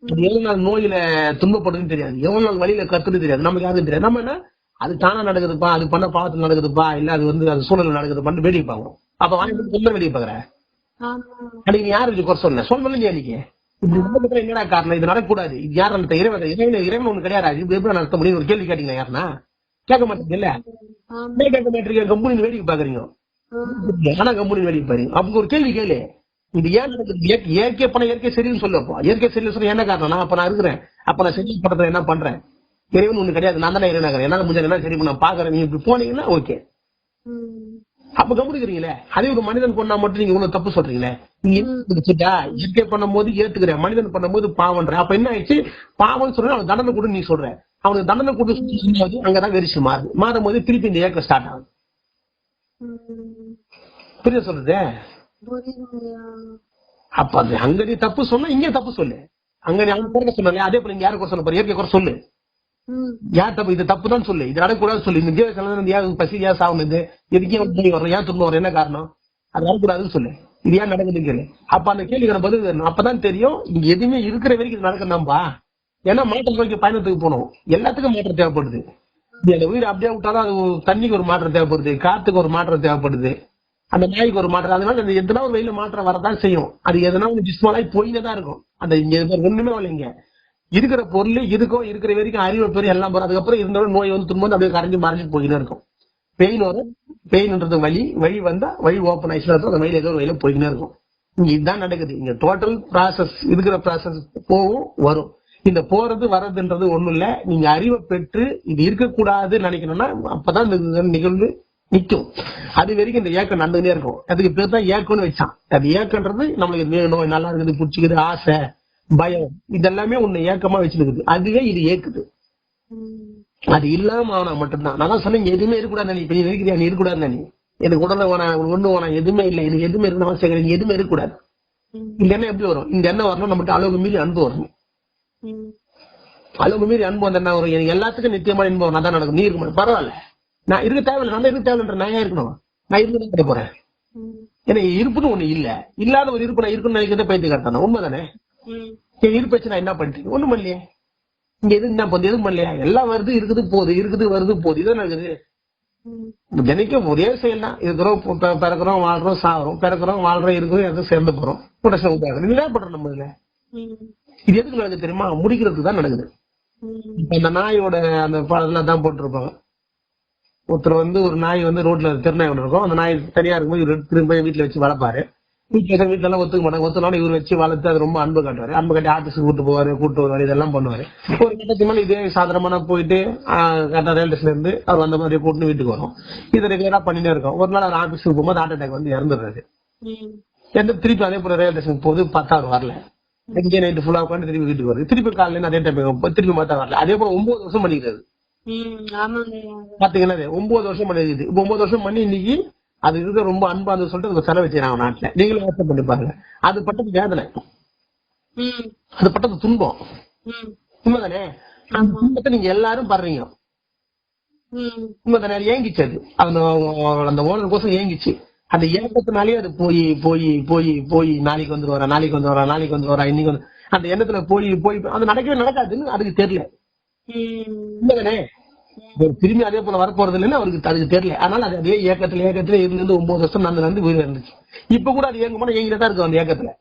அது எவ்வளவு நாள் நோயில துன்பப்படுதுன்னு தெரியாது. எவ்வளவு நாள் வழியில கத்துன்னு தெரியாது. நமக்கு யாருக்கும் தெரியாது. நம்ம என்ன அது தானா நடக்குதுப்பா, அது பண்ண பாவத்துல நடக்குதுப்பா, இல்ல அது வந்து அது சூழல் நடக்குதுப்பான்னு வேடிக்கை பார்க்கணும். அப்ப வாங்கி சொன்ன வேடிக்கை பாக்குற அன்னைக்கு யாரு குறை சொன்ன சொல்லணும். இன்னைக்கு இப்படி என்னடா காரணம்? இது நடக்கூடாது. இது யார் அந்த இறைவன் ஒண்ணு கிடையாது. இது எப்படி நடத்த முடியும்? ஒரு கேள்வி கேட்டீங்களா? யாருன்னா கேட்க மாட்டீங்க இல்ல? கேட்க மாட்டீங்க. கம்பெனி வேடிக்கை பாக்குறீங்க. ஆனா கம்பெனி வேடிக்கை பாருங்க. அப்ப ஒரு கேள்வி கேளு. இது ஏன் நடக்குது? இயற்கை பண்ண இயற்கை சரின்னு சொல்லப்போ இயற்கை சரின்னு சொல்ல என்ன காரணம்? நான் அப்ப நான் இருக்கிறேன். அப்ப நான் செஞ்சு பண்றேன். என்ன பண்றேன்? இறைவன் ஒண்ணு கிடையாது. நான் தானே இறைவன். என்னால முடிஞ்ச என்ன சரி நான் பாக்குறேன். நீங்க இப்படி போனீங்கன்னா ஓகே. அப்ப கவனிக்கிறீங்களே. அதே ஒரு மனிதன் பண்ணா மட்டும் நீங்க இவ்வளவு தப்பு சொல்றீங்களே. நீங்க இயற்கை பண்ணும் போது ஏத்துக்கிறேன், மனிதன் பண்ணும் போது பாவன்ற. அப்ப என்ன ஆயிடுச்சு? பாவம் சொல்ற அவன் தண்டனை கூட நீ சொல்ற. அவனுக்கு தண்டனை கூட அங்கதான் வெரிச்சு மாறும் போது திருப்பி இந்த ஏக்கம் ஸ்டார்ட் ஆகும். புரிய சொல்றது? அப்ப அது அங்க நீ தப்பு சொன்னா இங்க தப்பு சொல்லு. அங்க நீ அவங்க குறை சொன்ன அதே போல இங்க யாரும் குறை சொல்ல போற? இயற்கை குறை சொல்லு. யார் தப்பு? இது தப்பு தான் சொல்லு. இது நடக்கூடாது சொல்லு. இந்த ஜீவ பசி ஏன் சாவுனது? எதுக்கே வரும்? ஏன் துன்பம் வரும்? என்ன காரணம்? அது நடக்கூடாதுன்னு சொல்லு. இது ஏன் நடக்குதுன்னு கேளு. அப்ப அந்த கேள்விக்கு பதில் வேணும். அப்பதான் தெரியும் இங்க எதுவுமே இருக்கிற வரைக்கும் இது நடக்கணும்பா. ஏன்னா மாற்றம் நோக்கி பயணத்துக்கு போனோம். எல்லாத்துக்கும் மாற்றம் தேவைப்படுது. அந்த உயிர் அப்படியே விட்டாலும் அது தண்ணிக்கு ஒரு மாற்றம் தேவைப்படுது, காத்துக்கு ஒரு மாற்றம் தேவைப்படுது, அந்த நாய்க்கு ஒரு மாற்றம். அதனால அந்த எதனா ஒரு வெயில மாற்றம் வரதான் செய்யும். அது எதனா ஒரு ஜிஸ்மாலாய் போயினதான் இருக்கும். அந்த இங்க ஒண்ணுமே இல்லைங்க. இருக்கிற பொருள் இருக்கும். இருக்கிற வரைக்கும் அறிவு பெரிய எல்லாம் போறோம். அதுக்கப்புறம் இருந்தவங்க நோய் வந்து துன்பம் அப்படியே கரைஞ்சு மறைஞ்சு போயின்னு இருக்கும். பெயின் வரும். பெயின்ன்றது வழி வந்தா வழி ஓப்பன் ஆயிடுச்சுன்னா அந்த வழியில ஏதோ ஒரு வழியில போயின்னே இருக்கும். இங்க இதுதான் நடக்குது. இங்க டோட்டல் ப்ராசஸ் இருக்கிற ப்ராசஸ் போகும் வரும். இந்த போறது வர்றதுன்றது ஒண்ணும் இல்ல. நீங்க அறிவை பெற்று இது இருக்கக்கூடாதுன்னு நினைக்கணும்னா அப்பதான் இந்த நிகழ்வு நிக்கும். அது வரைக்கும் இந்த ஏக்கம் நடந்துகிட்டே இருக்கும். அதுக்கு பேர் தான் ஏக்கம்னு வச்சான். அது ஏக்கன்றது நம்மளுக்கு வேணும், நல்லா இருக்குது, பிடிச்சிக்குது, ஆசை, பயம், இதெல்லாமே உன்னை ஏக்கமா வச்சிருக்குது. அதுவே இது ஏக்குது. அது இல்லாம ஆனா மட்டும்தான். நான் சொன்னேன் எதுவுமே இருக்கக்கூடாது. இப்ப நீ இருக்கிறியா? நீ இருக்கக்கூடாது. நீ எனக்கு உடனே வேணாம், ஒண்ணு வேணாம், எதுவுமே இல்லை, எனக்கு எதுவுமே இருக்கணும் அவசியம் கிடையாது. நீ எதுவுமே இருக்கக்கூடாது. இந்த எண்ணம் எப்படி வரும்? இந்த எண்ணம் வரணும் நம்மகிட்ட அளவுக்கு மீறி அன்பு வரணும். அளவுக்கு மீறி அன்பு வந்த என்ன வரும்? எனக்கு எல்லாத்துக்கும் நிச்சயமான இன்பம் வரும். அதான் நடக்கும். நீ இருக்க மாட்டேன், பரவாயில்ல, நான் இருக்க தேவையில்லை, நான் இருக்க தேவையில்லை, நான் ஏன் இருக்கணும்? நான் இருந்து கிட்ட போறேன். எனக்கு இருப்புன்னு ஒண்ணு இல்ல. இல்லாத ஒரு இருப்பு நான் இருக்குன்னு நினைக்கிறத பயிற்சி காட்டான உண்மைதானே? என் இருப்பச்சு நான் என்ன பண்ணிட்டேன்? ஒண்ணும் பண்ணலையே. இங்க எது என்ன பண்ணு? எதுவும் பண்ணலையா? எல்லாம் வருது, இருக்குது, போகுது, இருக்குது, வருது, போகுது. இதான் நடக்குது. தினைக்கும் ஒரே செயல் தான். இருக்கிறோம், பிறக்கிறோம், வாழ்றோம், சாகுறோம், பிறக்கிறோம், வாழ்றோம், இருக்கிறோம், எதுவும் சேர்ந்து போறோம். என்ன பண்றோம் நம்ம இதுல? இது எதுக்கு நடக்குது தெரியுமா? முடிக்கிறதுக்கு தான் நடக்குது. இப்ப அந்த நாயோட அந்த பாடலாம் தான் போட்டிருப்பாங்க. ஒருத்தர் வந்து ஒரு நாய் வந்து ரோட்ல திருநாய் ஒன்று இருக்கும். அந்த நாய் தனியா இருக்கும்போது திரும்ப வீட்டுல வச்சு வளர்ப்பாரு. வீட்டுல எல்லாம் ஒத்துக்க மாட்டாங்க. ஒத்துனாலும் இவர் வச்சு வளர்த்து அது ரொம்ப அன்பு காட்டுவாரு. அன்பு காட்டி ஆபீஸுக்கு கூட்டு போவாரு, கூட்டு வருவாரு, இதெல்லாம் பண்ணுவாரு. ஒரு கட்டத்துக்கு மேல இதே சாதாரணமான போயிட்டு கரெக்டா ரயில்வே ஸ்டேஷன்ல இருந்து அவர் அந்த மாதிரி கூட்டு வீட்டுக்கு வரும். இதை ரெகுலரா பண்ணிட்டே இருக்கும். ஒரு நாள் அவர் ஆபீஸுக்கு போகும்போது ஹார்ட் அட்டாக் வந்து இறந்துடுறாரு. எந்த திருப்பி அதே போல ரயில்வே ஸ்டேஷன் போது பார்த்தா அவர் வரல. இங்கே நைட்டு ஃபுல்லா உட்காந்து திருப்பி வீட்டுக்கு வருது. திருப்பி காலையில அதே டைம் திருப்பி பார்த்தா வரல. அதே போல 9 வருஷம் பண்ணிக்கிறது. பாத்தீங்கன்னா 9 வருஷம் பண்ணிருக்குது. 9 வருஷம் பண்ணி இன்னைக்கு அது இருக்க ரொம்ப அன்பா சொல்லிட்டு செலவு வச்சுக்கிறாங்க நாட்டுல. நீங்களும் யோசனை பண்ணி பாருங்க. அது பட்டது வேதனை, அது பட்டது துன்பம். உண்மைதானே? அந்த துன்பத்தை நீங்க எல்லாரும் படுறீங்க. உண்மைதானே? ஏங்கிச்சது அந்த ஓனர் கோசம் ஏங்கிச்சு. அந்த ஏக்கத்தினாலே அது போய் போய் போய் போய் நாளைக்கு வந்து வரா, நாளைக்கு வந்து வரா, நாளைக்கு வந்து வரா, இன்னைக்கு வந்து அந்த எண்ணத்துல போய் போய் அது நடக்கவே நடக்காதுன்னு அதுக்கு தெரியல. உண்மைதானே? திரும்பி அதே போல வரப்போறது இல்லைன்னு அவருக்கு அதுக்கு தெரியல. அதனால அது அதே ஏக்கத்துல இருந்து 9 வருஷம் நடந்து உயிர் இருந்துச்சு. இப்ப கூட அது ஏங்க போனா ஏங்கிட்டதான் இருக்கு அந்த ஏக்கத்துல.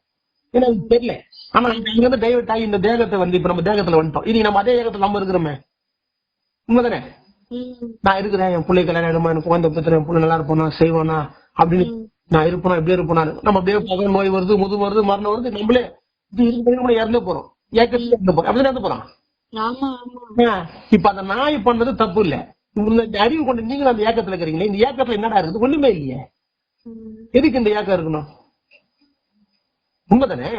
ஏன்னா அதுக்கு தெரியல. ஆனா இங்க வந்து டைவர்ட் ஆகி இந்த தேகத்தை வந்து இப்ப நம்ம தேகத்துல வந்துட்டோம். இனி நம்ம அதே ஏகத்துல நம்ம இருக்கிறோமே. உண்மைதானே? நான் இருக்கிறேன், என் பிள்ளை கல்யாணம் ஆயிடுமா, எனக்கு குழந்தை பத்திரம், என் பிள்ளை நல்லா இருப்போனா செய்வானா அப்படின்னு நான் இருப்பேனா இப்படியே இருப்பேனா நம்ம அப்படியே பார்க்க நோய் வருது, முது வருது, மரணம் வருது, நம்மளே இப்படி இறந்து போறோம். ஏக்கத்துல இறந்து போறோம். அப்படிதான் இறந்து போறோம். இப்ப அந்த நாய் பண்ணது தப்பு இல்ல. இந்த அறிவு கொண்டு நீங்க அந்த ஏக்கத்துல இருக்கிறீங்களே, இந்த ஏக்கத்துல என்னடா இருக்குது? ஒண்ணுமே இல்லையே. எதுக்கு இந்த ஏக்கம் இருக்கணும்? உண்மைதானே?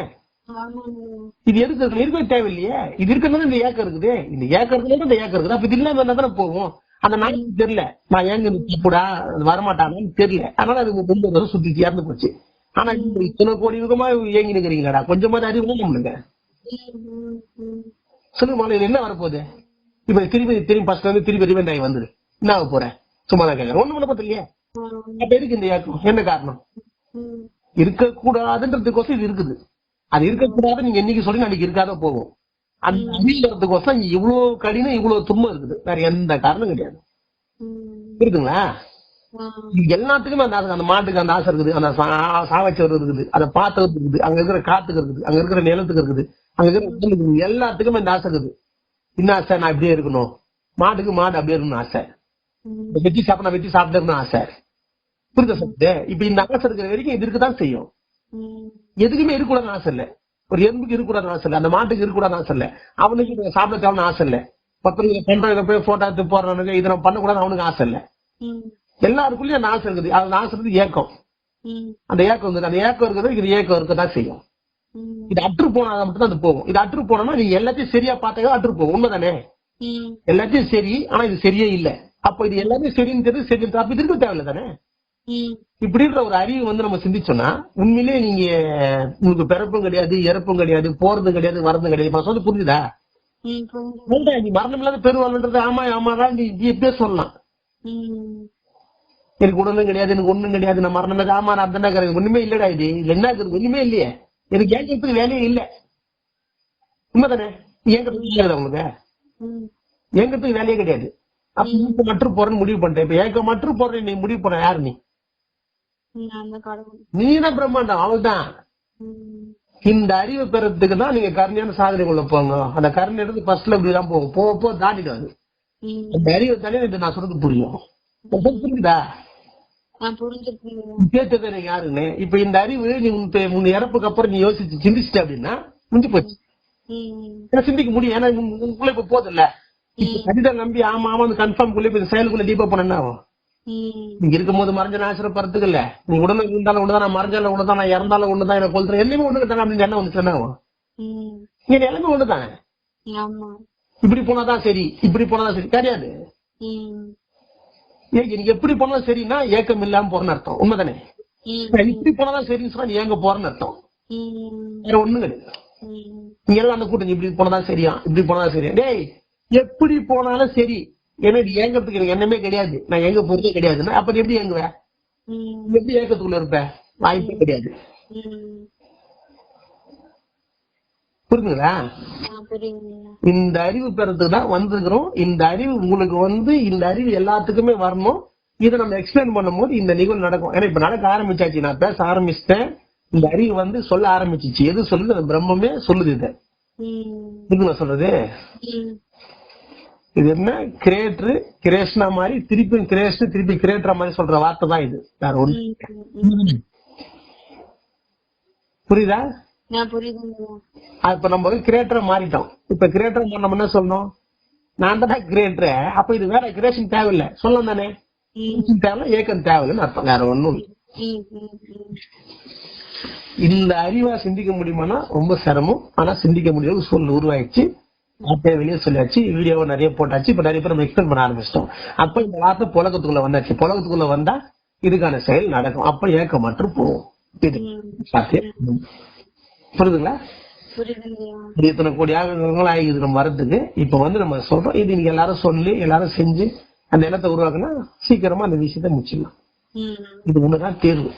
இது எதுக்கு இருக்கவே தேவையில்லையே. இது இருக்கிறது இந்த ஏக்கம் இருக்குது. இந்த ஏக்கம் இருக்கிறது இந்த ஏக்கம் இருக்குது. அப்ப இது இல்லாம என்ன தானே போகும். அந்த நாய்க்கு தெரியல நான் ஏங்க தப்புடா வரமாட்டானு தெரியல. அதனால அது 9 வருஷம் சுத்தி இறந்து போச்சு. ஆனா இத்தனை கோடி யுகமா ஏங்கி நிக்கிறீங்களாடா, கொஞ்சமாவது அறிவு நம்மளுங்க. சொல்லுங்க மாநில என்ன வரப்போகுது? இப்ப திரும்பி ஃபர்ஸ்ட் வந்து திருப்பி ரிவெண்ட் ஆகி வந்துரு. என்ன ஆக போறேன்? சும்மா தான் கேட்கறேன். ஒண்ணு பண்ண பார்த்து இல்லையா? அப்ப எதுக்கு இந்த ஏக்கம்? என்ன காரணம்? இருக்கக்கூடாதுன்றதுக்கோசம் இது இருக்குது. அது இருக்கக்கூடாது நீங்க என்னைக்கு சொல்லி நாளைக்கு இருக்காத போகும். அந்த அறிவுறதுக்கோசம் இவ்வளவு கடினம், இவ்வளவு துன்பம் இருக்குது. வேற எந்த காரணம் கிடையாது. இருக்குங்களா? எல்லாத்துக்குமே அந்த மாட்டுக்கு அந்த ஆசை இருக்குது, அந்த சாவச்சவர் இருக்குது, அதை பாத்துறதுக்கு இருக்குது, அங்க இருக்கிற காத்துக்கு இருக்குது, அங்க இருக்கிற நிலத்துக்கு இருக்குது, அங்க இருக்கிற எல்லாத்துக்குமே இந்த ஆசை இருக்குது. என்ன ஆசை? நான் இப்படியே இருக்கணும். மாட்டுக்கு மாடு அப்படியே இருக்கணும் ஆசை. வெட்டி சாப்பிட வெட்டி சாப்பிட்டு இருக்கணும் ஆசை. புரியுதா சொல்லுது? இப்ப இந்த ஆசை இருக்கிற வரைக்கும் இது இருக்குதான் செய்யும். எதுக்குமே இருக்கக்கூடாதுன்னு ஆசை இல்ல. ஒரு எறும்புக்கு இருக்கக்கூடாதுன்னு ஆசை இல்ல, அந்த மாட்டுக்கு இருக்கக்கூடாதுன்னு ஆசை இல்ல, அவனுக்கு சாப்பிட தேவைன்னு ஆசை இல்ல, பத்திரிகை பண்றத போய் போட்டோ எடுத்து போடுறவனுக்கு இதை நம்ம பண்ணக்கூடாது அவனுக்கு ஆசை இல்ல. எல்லாருக்குள்ளயும் அந்த ஆசை இருக்குது. அந்த ஆசை இருக்குது ஏக்கம். அந்த ஏக்கம் இருக்குது. அந்த ஏக்கம் இருக்கிறது இது ஏக்கம் இருக்கதான் செய்யும். இது அற்று போனா மட்டும் தான் அது போகும். இது அற்று போனோம்னா நீங்க எல்லாத்தையும் சரியா பார்த்தாங்க அற்று போகும். உண்மைதானே? எல்லாத்தையும் சரி, ஆனா இது சரியே இல்ல. அப்ப இது எல்லாத்தையும் சரின்னு தெரிஞ்சு சரி அப்ப இருக்க தேவையில்ல தானே? இப்படின்ற ஒரு அறிவு வந்து நம்ம சிந்திச்சோம்னா உண்மையிலே நீங்க உங்களுக்கு பிறப்பும் கிடையாது, இறப்பும் கிடையாது, போறதும் கிடையாது, வரதும் கிடையாது. சொல்ல புரிஞ்சுதா? நீ மரணம் இல்லாத பெருவாழ்ன்றது ஆமா ஆமாதான் நீ எப்படியே சொல்லலாம். எனக்கு உடலும் கிடையாது, எனக்கு ஒண்ணும் கிடையாது, நான் மரணம் ஆமா நான் அப்படின்னா கிடையாது, ஒண்ணுமே இல்லடா. இது என்ன இருக்குது? ஒண்ணுமே இல்லையே. எனக்கு ஏங்கத்துக்கு வேலையே இல்ல. உண்மைதானே? ஏங்கத்துக்கு இல்ல உங்களுக்கு, ஏங்கத்துக்கு வேலையே கிடையாது. அப்ப மட்டும் போறேன்னு முடிவு பண்ணிட்டேன். இப்ப ஏக்க மட்டும் போறேன் நீ முடிவு பண்ண யாரு? நீதான் பிரம்மாண்டம். அவள்தான். இந்த அறிவை பெறத்துக்கு தான் நீங்க கருணையான சாதனைக்குள்ள போங்க. அந்த கருணை எடுத்து ஃபர்ஸ்ட்ல இப்படிதான் போகும். போக தாண்டிடாது. அந்த அறிவை தானே இது நான் சொல்றது புரியும். புரியுதா? கேட்டது யாருன்னு. இப்ப இந்த அறிவு நீ உன் இறப்புக்கு அப்புறம் நீ யோசிச்சு சிந்திச்சிட்ட அப்படின்னா முடிஞ்சு போச்சு. சிந்திக்க முடியும். ஏன்னா உங்களுக்குள்ள இப்ப போதும் இல்ல. இப்ப கடிதம் நம்பி ஆமா ஆமா கன்ஃபார்ம் குள்ள செயலுக்குள்ள டீப்பா போன என்ன ஆகும்? இங்க இருக்கும் போது மறைஞ்ச ஆசிரப்படுறதுக்கு இல்ல. நீ உடனே இருந்தாலும் ஒண்ணுதான், நான் மறைஞ்சாலும் ஒண்ணுதான், நான் இறந்தாலும் ஒண்ணுதான், எனக்கு கொள்றேன் எல்லாமே ஒண்ணுதான் அப்படின்னு என்ன வந்துச்சு என்ன ஆகும்? இங்க எல்லாமே ஒண்ணுதான். இப்படி போனாதான் சரி, இப்படி போனாதான் சரி கிடையாது. நீங்க எப்படி போனாலும் சரின்னா ஏக்கம் இல்லாம போறன்னு அர்த்தம். உண்மைதானே? இப்படி போனாதான் சரின்னு சொன்னா நீ ஏங்க போறன்னு அர்த்தம். வேற ஒண்ணும் கிடையாது. நீங்க எல்லாம் அந்த கூட்டம் இப்படி போனதான் சரியா, இப்படி போனதான் சரியா. டேய் எப்படி போனாலும் சரி, எனக்கு ஏங்கத்துக்கு எனக்கு எண்ணமே கிடையாது, நான் எங்க போறதே கிடையாதுன்னா அப்ப எப்படி ஏங்குவேன்? எப்படி ஏக்கத்துக்குள்ள இருப்பேன்? வாய்ப்பே கிடையாது. புரியுதுங்களா? இந்த அறிவு பெறத்துக்கு தான் வந்துக்கிறோம். இந்த அறிவு உங்களுக்கு வந்து இந்த அறிவு எல்லாத்துக்குமே வரணும். இதை நம்ம எக்ஸ்பிளைன் பண்ணும் போது இந்த நிகழ்வு நடக்கும். ஏன்னா இப்ப நடக்க ஆரம்பிச்சாச்சு, நான் பேச ஆரம்பிச்சிட்டேன், இந்த அறிவு வந்து சொல்ல ஆரம்பிச்சிச்சு. எது சொல்லுது? அந்த பிரம்மமே சொல்லுது. இதை நான் சொல்றது இது என்ன? கிரியேட்டர் கிரியேஷனா மாதிரி திருப்பி கிரியேஷன் திருப்பி கிரியேட்டரா மாதிரி சொல்ற வார்த்தை தான் இது. வேற ஒண்ணு. புரியுதா? இப்ப நம்ம கிரியேட்டரா மாறிட்டோம். இப்ப கிரியேட்டர் நம்ம என்ன சொல்லணும்? நான் தான் கிரியேட்டர். அப்ப இது வேற கிரியேஷன் தேவையில்லை சொல்லலாம் தானே? தேவையில்லை, ஏக்கம் தேவையில்லைன்னு அர்த்தம். வேற ஒண்ணும். இந்த அறிவா சிந்திக்க முடியுமானா ரொம்ப சிரமம். ஆனா சிந்திக்க முடியாது சூழல் உருவாயிடுச்சு. வார்த்தையை வெளியே சொல்லியாச்சு, வீடியோவை நிறைய போட்டாச்சு. இப்ப நிறைய பேர் நம்ம எக்ஸ்பிளைன் பண்ண ஆரம்பிச்சிட்டோம். அப்ப இந்த வார்த்தை புழக்கத்துக்குள்ள வந்தாச்சு. புழக்கத்துக்குள்ள வந்தா இதுக்கான செயல் நடக்கும். அப்ப ஏக்கமற்று போகும். புரியுதுங்களா? இத்தனை கோடி ஆகங்கள் ஆகிது நம்ம வரதுக்கு. இப்ப வந்து நம்ம சொல்றோம், இது நீங்க எல்லாரும் சொல்லி எல்லாரும் செஞ்சு அந்த இடத்தை உருவாக்குனா சீக்கிரமா அந்த விஷயத்த முடிச்சிடலாம். இது ஒண்ணுதான் தேர்வு.